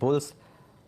Bulls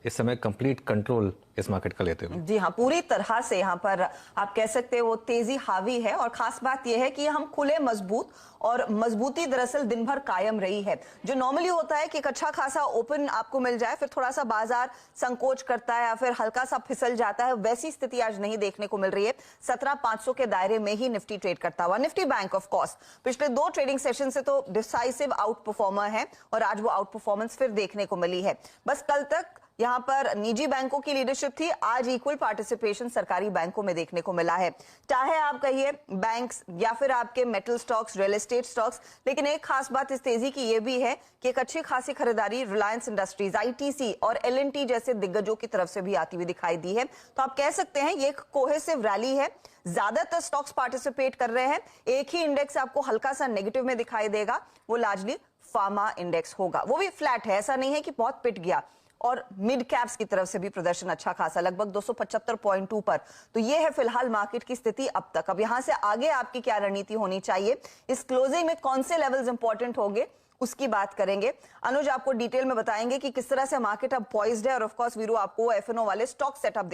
इस समय complete control इस मार्केट का लेते हुए। जी हाँ, पूरी तरह से यहाँ पर आप कह सकते हैं वो तेजी हावी है। और खास बात यह है कि हम खुले मजबूत, और मजबूती दरअसल दिन भर कायम रही है। जो नॉर्मली होता है कि एक अच्छा खासा ओपन आपको मिल जाए, फिर थोड़ा सा बाजार संकोच करता है या फिर हल्का सा फिसल जाता है, वैसी स्थिति आज नहीं देखने को मिल रही है। 17,500 के दायरे में ही निफ्टी ट्रेड करता हुआ। निफ्टी बैंक ऑफ कोर्स पिछले 2 ट्रेडिंग सेशन से तो डिसाइसिव आउट परफॉर्मर है, और आज वो आउट परफॉर्मेंस फिर देखने को मिली है। बस कल तक यहां पर निजी बैंकों की लीडरशिप थी, आज इक्वल पार्टिसिपेशन सरकारी बैंकों में देखने को मिला है। चाहे आप कहिए बैंक्स या फिर आपके metal stocks, real estate stocks, लेकिन एक खास बात इस तेजी की यह भी है कि एक अच्छी खासी खरीदारी रिलायंस इंडस्ट्रीज, आईटीसी और एलएनटी जैसे दिग्गजों की तरफ से भी आती हुई दिखाई दी है। तो आप कह सकते हैं ये एक कोहेसिव रैली है। ज्यादातर स्टॉक्स पार्टिसिपेट कर रहे हैं। एक ही इंडेक्स आपको हल्का सा नेगेटिव में दिखाई देगा, वो लार्जली फार्मा इंडेक्स होगा। वो भी फ्लैट है, ऐसा नहीं है कि बहुत पिट गया। और मिड कैप्स की तरफ से भी प्रदर्शन अच्छा खासा, लगभग 275 पॉइंट ऊपर। तो ये है फिलहाल मार्केट की स्थिति अब तक। अब यहां से आगे आपकी क्या रणनीति होनी चाहिए, इस क्लोजिंग में कौन से लेवल्स इंपॉर्टेंट होंगे, उसकी बात करेंगे। अनुज आपको डिटेल में बताएंगे कि किस तरह से मार्केट अब पॉइज्ड है, और ऑफ कोर्स वीरू आपको एफएनओ वाले स्टॉक सेटअप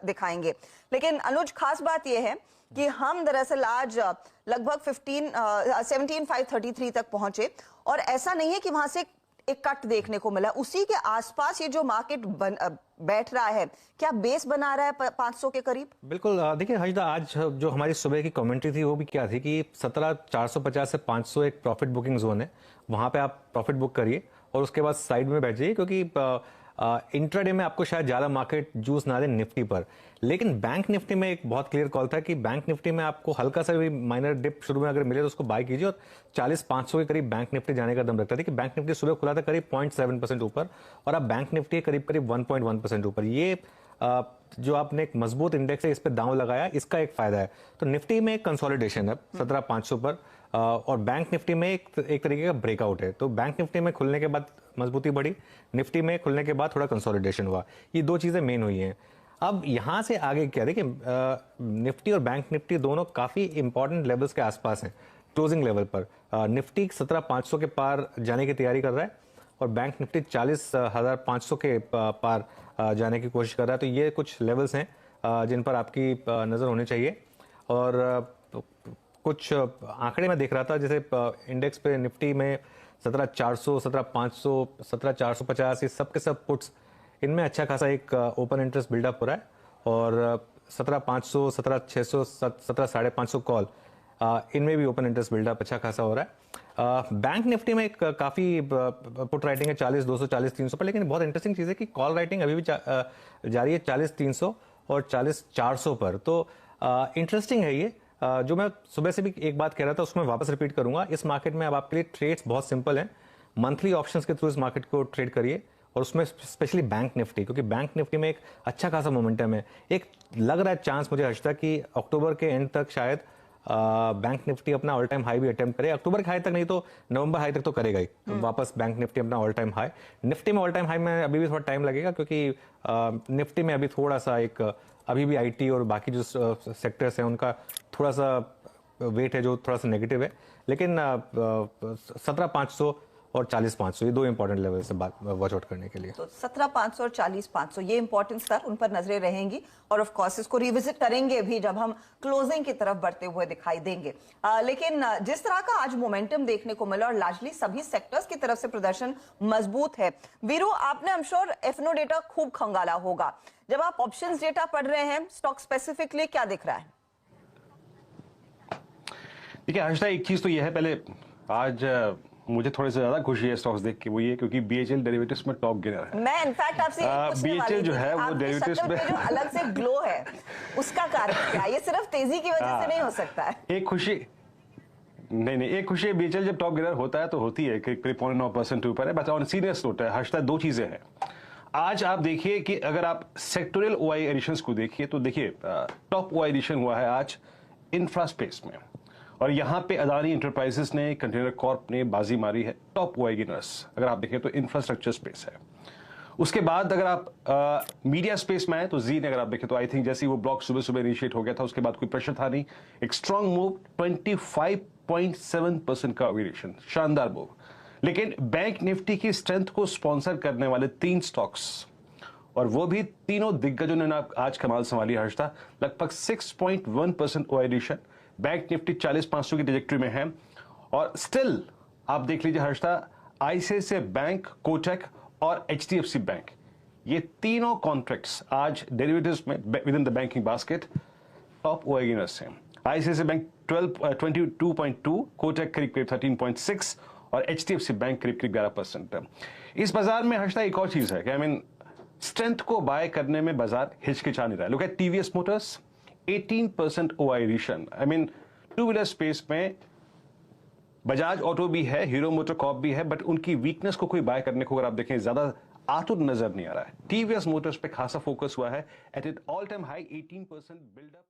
दिखाएंगे। लेकिन अनुज, खास बात यह है कि हम दरअसल आज लगभग 17,533 तक पहुंचे, और ऐसा नहीं है कि वहां से एक कट देखने को मिला। उसी के आसपास ये जो मार्केट बैठ रहा है, क्या बेस बना रहा है 500 के करीब? बिल्कुल। देखिए हर्षदा, आज जो हमारी सुबह की कमेंट्री थी वो भी क्या थी कि 17,450 से 500 एक प्रॉफिट बुकिंग जोन है, वहां पे आप प्रॉफिट बुक करिए और उसके बाद साइड में बैठ जाइए, क्योंकि इंट्राडे में आपको शायद ज्यादा मार्केट जूस ना दे निफ्टी पर। लेकिन बैंक निफ्टी में एक बहुत क्लियर कॉल था कि बैंक निफ्टी में आपको हल्का सा भी माइनर डिप शुरू में अगर मिले तो उसको बाय कीजिए, और 40,500 के करीब बैंक निफ्टी जाने का दम रखता था कि बैंक निफ्टी सुबह खुला था करीब 0.7% ऊपर, और अब बैंक निफ्टी करीब करीब 1.1% ऊपर। ये जो आपने एक मजबूत इंडेक्स है इस पर दांव लगाया, इसका एक फायदा है। तो निफ्टी में एक कंसोलिडेशन है 17,500 पर, और बैंक निफ्टी में एक तरीके का ब्रेकआउट है। तो बैंक निफ्टी में खुलने के बाद मजबूती बढ़ी, निफ्टी में खुलने के बाद थोड़ा कंसोलिडेशन हुआ। ये 2 चीजें मेन हुई हैं। अब यहां से आगे क्या, देखिए निफ्टी और बैंक निफ्टी दोनों काफी इंपॉर्टेंट लेवल्स के आसपास हैं क्लोजिंग लेवल पर। निफ्टी 17,500 के पार जाने की तैयारी कर रहा है, और बैंक निफ्टी 40,500 के पार जाने की कोशिश कर रहा है। तो ये कुछ लेवल्स हैं जिन पर आपकी नजर होनी चाहिए। और कुछ आंकड़े में देख रहा था, जैसे इंडेक्स पे निफ्टी में 17,400, 17,500, 17,450 ये सब के सब पुट्स, इनमें अच्छा खासा एक ओपन इंटरेस्ट बिल्डअप हो रहा है। और 17,500, 17,600, 17,550 कॉल, इनमें भी ओपन इंटरेस्ट बिल्डअप अच्छा खासा हो रहा है। बैंक निफ्टी में एक काफी पुट राइटिंग है 40,200, 40,300 पर, लेकिन बहुत इंटरेस्टिंग चीज है कि कॉल राइटिंग अभी भी जारी है 40,300 और 40,400 पर। तो इंटरेस्टिंग है ये। जो मैं सुबह से भी एक बात कह रहा था उसमें वापस रिपीट करूंगा, इस मार्केट में अब आपके लिए ट्रेड्स बहुत सिंपल हैं। मंथली ऑप्शंस के थ्रू इस मार्केट को ट्रेड करिए, और उसमें स्पेशली बैंक निफ्टी, क्योंकि बैंक निफ्टी में एक अच्छा खासा मोमेंटम है। एक लग रहा है चांस मुझे हर्षदा कि अक्टूबर के एंड तक शायद बैंक निफ्टी अपना ऑल टाइम हाई भी अटेम्प्ट करे। अक्टूबर के हाई तक नहीं तो नवंबर हाई तक तो करेगा ही वापस बैंक निफ्टी अपना ऑल टाइम हाई। निफ्टी में ऑल टाइम हाई में अभी भी थोड़ा टाइम लगेगा, क्योंकि निफ्टी में अभी थोड़ा सा एक अभी भी आईटी और बाकी जो सेक्टर्स हैं उनका थोड़ा सा वेट है जो थोड़ा सा नेगेटिव है। लेकिन 17,500 और 40,500 ये 2 इंपॉर्टेंट लेवल से वॉच आउट करने के लिए। तो 17,500 और 40,500 ये इंपॉर्टेंट स्तर, उन पर नजरें रहेंगी, और ऑफ कोर्स इसको रिविजिट करेंगे भी जब हम क्लोजिंग की तरफ बढ़ते हुए दिखाई देंगे। लेकिन जिस तरह का आज मोमेंटम देखने को मिला और लार्जली सभी सेक्टर्स की तरफ से प्रदर्शन मजबूत है। वीरू, आपने I am sure F and O data खूब खंगाला होगा। जब आप ऑप्शंस डेटा पढ़ रहे हैं, स्टॉक स्पेसिफिकली क्या दिख रहा है? देखिए हर्षदा, एक चीज तो यह है, पहले आज मुझे थोड़े से ज्यादा खुशी है स्टॉक्स देख के, वो ये क्योंकि बीएचएल डेरिवेटिव्स में टॉप गिनर है। मैं इनफैक्ट आपसे बीएचएल जो है वो डेरिवेटिव्स में जो अलग से ग्लो है उसका कारण क्या? ये सिर्फ तेजी की वजह से नहीं हो सकता है। एक खुशी नहीं, एक खुशी है, बीएचएल जब टॉप गिनर होता है तो होती है कि 0.9% ऊपर है। बट ऑन सीरियस नोट है हर्षदा, 2 चीजें हैं। आज आप देखिए कि अगर आप सेक्टोरियल ओआई एडिशंस को देखिए तो देखिए टॉप ओआई एडिशन हुआ है आज इंफ्रा स्पेस में, और यहां पे अदानी इंटरप्राइजेस ने, कंटेनर कॉर्प ने बाजी मारी है टॉप ओआई गिनर्स। अगर आप देखें तो इंफ्रास्ट्रक्चर स्पेस है। उसके बाद अगर आप मीडिया स्पेस में आए तो जी ने अगर आप देखें तो आई थिंक जैसे वो ब्लॉक सुबह सुबह इनिशिएट हो गया था उसके बाद कोई प्रेशर था नहीं, एक स्ट्रांग मूव, 25.7% का वेरिएशन, शानदार मूव। लेकिन बैंक निफ्टी की स्ट्रेंथ को स्पॉन्सर करने वाले 3 स्टॉक्स, और वो भी तीनों दिग्गजों ने ना आज कमाल संभाली हर्षदा। लगभग 6.1% ओआई एडिशन, बैंक निफ्टी 40,500 की ट्रेजेक्टरी में है। और स्टिल आप देख लीजिए हर्षदा, आईसीआईसीआई बैंक, कोटक और एचडीएफसी बैंक, ये तीनों कॉन्ट्रैक्ट्स आज डेरिवेटिव्स में with in the banking basket top OI gainers हैं। आईसीआईसीआई बैंक 22.2, कोटक करीब 13.6 और एचडीएफसी बैंक करीब 11%। इस बाजार में हर्षदा एक और चीज है कि आई मीन स्ट्रेंथ को बाय करने में बाजार हिचकिचा नहीं रहा है। Look at TVS Motors, 18% OI addition. I mean two wheeler space में बजाज ऑटो भी है, हीरो मोटर कॉर्प भी है, बट उनकी वीकनेस को कोई बाय करने को अगर आप देखें ज्यादा आतुर नजर नहीं आ रहा है। टीवीएस मोटर्स पे खासा फोकस हुआ है at it all time high 18% buildup.